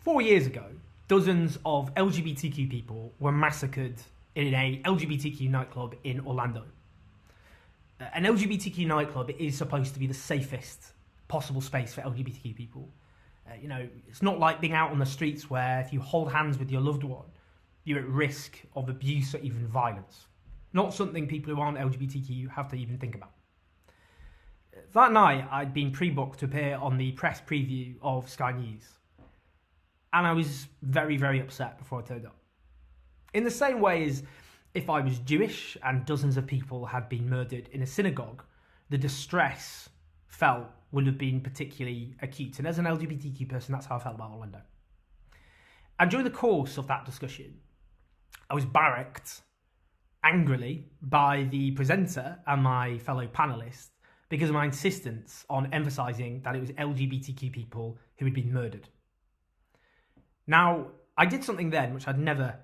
4 years ago, dozens of LGBTQ people were massacred in a LGBTQ nightclub in Orlando. An LGBTQ nightclub is supposed to be the safest possible space for LGBTQ people. It's not like being out on the streets where if you hold hands with your loved one, you're at risk of abuse or even violence. Not something people who aren't LGBTQ have to even think about. That night, I'd been pre-booked to appear on the press preview of Sky News. And I was very, very upset before I turned up. In the same way as if I was Jewish and dozens of people had been murdered in a synagogue, the distress felt would have been particularly acute. And as an LGBTQ person, that's how I felt about Orlando. And during the course of that discussion, I was barracked angrily by the presenter and my fellow panellists because of my insistence on emphasising that it was LGBTQ people who had been murdered. Now, I did something then which I'd never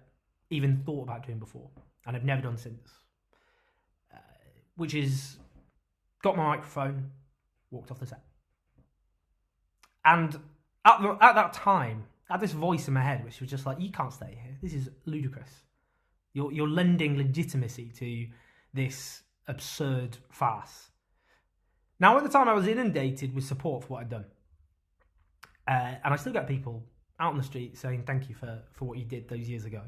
even thought about doing before, and I've never done since, which is got my microphone, walked off the set. And at that time, I had this voice in my head which was just like, you can't stay here. This is ludicrous. You're lending legitimacy to this absurd farce. Now, at the time, I was inundated with support for what I'd done. And I still get people out on the street saying thank you for what you did those years ago.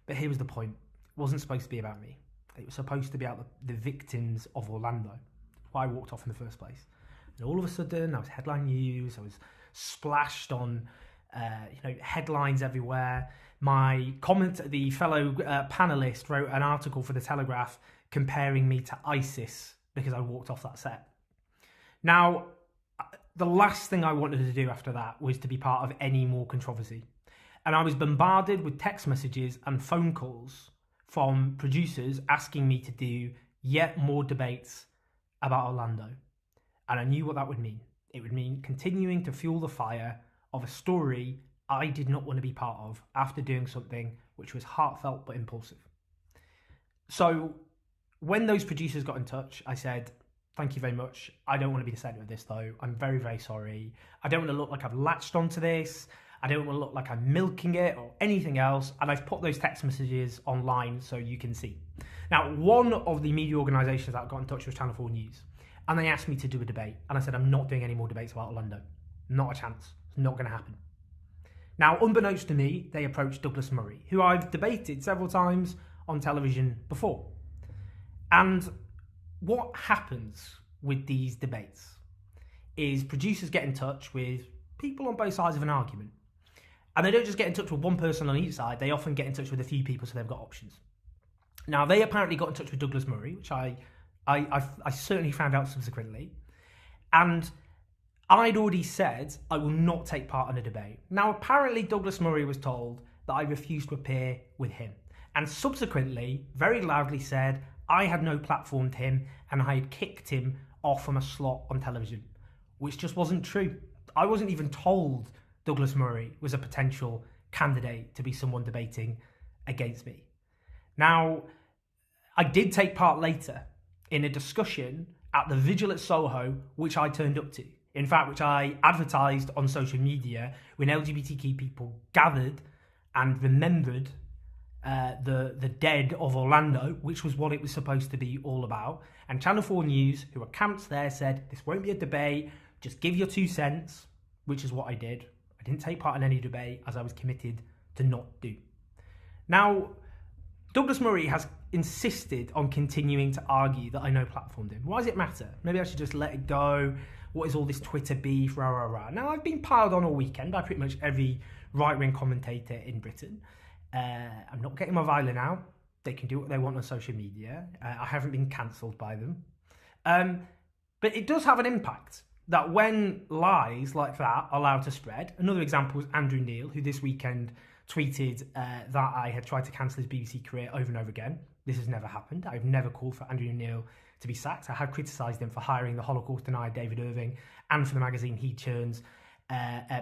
But here was the point. It wasn't supposed to be about me. It was supposed to be about the victims of Orlando. Why I walked off in the first place. And all of a sudden, I was headline news. I was splashed on headlines everywhere. The fellow panellist wrote an article for The Telegraph comparing me to ISIS because I walked off that set. Now, the last thing I wanted to do after that was to be part of any more controversy. And I was bombarded with text messages and phone calls from producers asking me to do yet more debates about Orlando. And I knew what that would mean. It would mean continuing to fuel the fire of a story I did not want to be part of after doing something which was heartfelt but impulsive. So when those producers got in touch, I said, thank you very much. I don't want to be the centre of this though. I'm very, very sorry. I don't want to look like I've latched onto this. I don't want to look like I'm milking it or anything else. And I've put those text messages online so you can see. Now, one of the media organisations that got in touch was Channel 4 News. And they asked me to do a debate. And I said, I'm not doing any more debates about Orlando. Not a chance. It's not going to happen. Now, unbeknownst to me, they approached Douglas Murray, who I've debated several times on television before. And what happens with these debates is producers get in touch with people on both sides of an argument. And they don't just get in touch with one person on each side, they often get in touch with a few people so they've got options. Now, they apparently got in touch with Douglas Murray, which I certainly found out subsequently. And I'd already said I will not take part in a debate. Now, apparently Douglas Murray was told that I refused to appear with him. And subsequently, very loudly said I had no platform to him and I had kicked him off from a slot on television, which just wasn't true. I wasn't even told Douglas Murray was a potential candidate to be someone debating against me. Now, I did take part later in a discussion at the Vigil at Soho, which I turned up to. In fact, which I advertised on social media when LGBTQ people gathered and remembered the dead of Orlando, which was what it was supposed to be all about. And Channel 4 News, who were camped there, said, this won't be a debate, just give your 2 cents, which is what I did. I didn't take part in any debate as I was committed to not do. Now, Douglas Murray has insisted on continuing to argue that I no platformed him. Why does it matter? Maybe I should just let it go. What is all this Twitter beef, rah, rah, rah. Now, I've been piled on all weekend by pretty much every right-wing commentator in Britain. I'm not getting my violin out. They can do what they want on social media. I haven't been cancelled by them. But it does have an impact that when lies like that are allowed to spread. Another example was Andrew Neil, who this weekend tweeted that I had tried to cancel his BBC career over and over again. This has never happened. I've never called for Andrew Neil to be sacked. I have criticised him for hiring the Holocaust denier David Irving and for the magazine he churns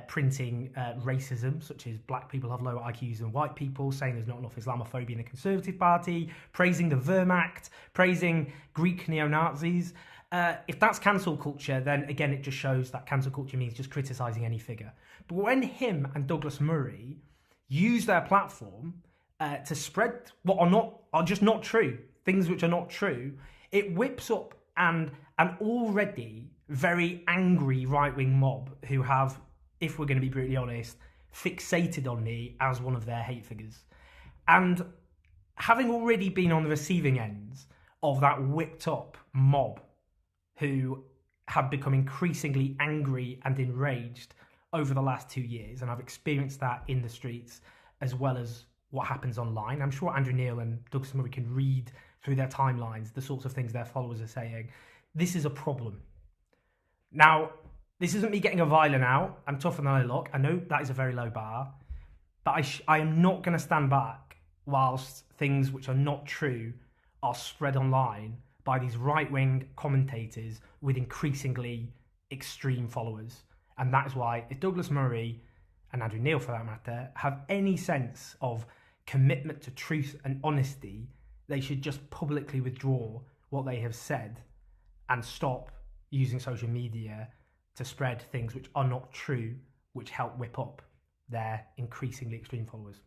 printing racism, such as black people have lower IQs than white people, saying there's not enough Islamophobia in the Conservative Party, praising the Wehrmacht, praising Greek neo-Nazis. If that's cancel culture, then again, it just shows that cancel culture means just criticising any figure. But when him and Douglas Murray use their platform to spread what are just not true, things which are not true, it whips up an already very angry right-wing mob who have, if we're going to be brutally honest, fixated on me as one of their hate figures. And having already been on the receiving ends of that whipped up mob who have become increasingly angry and enraged over the last 2 years, and I've experienced that in the streets as well as what happens online. I'm sure Andrew Neil and Douglas Murray can read through their timelines the sorts of things their followers are saying. This is a problem. Now, this isn't me getting a violin out. I'm tougher than I look. I know that is a very low bar, but I am not going to stand back whilst things which are not true are spread online by these right-wing commentators with increasingly extreme followers. And that is why, if Douglas Murray, and Andrew Neil for that matter, have any sense of commitment to truth and honesty, they should just publicly withdraw what they have said and stop using social media to spread things which are not true, which help whip up their increasingly extreme followers.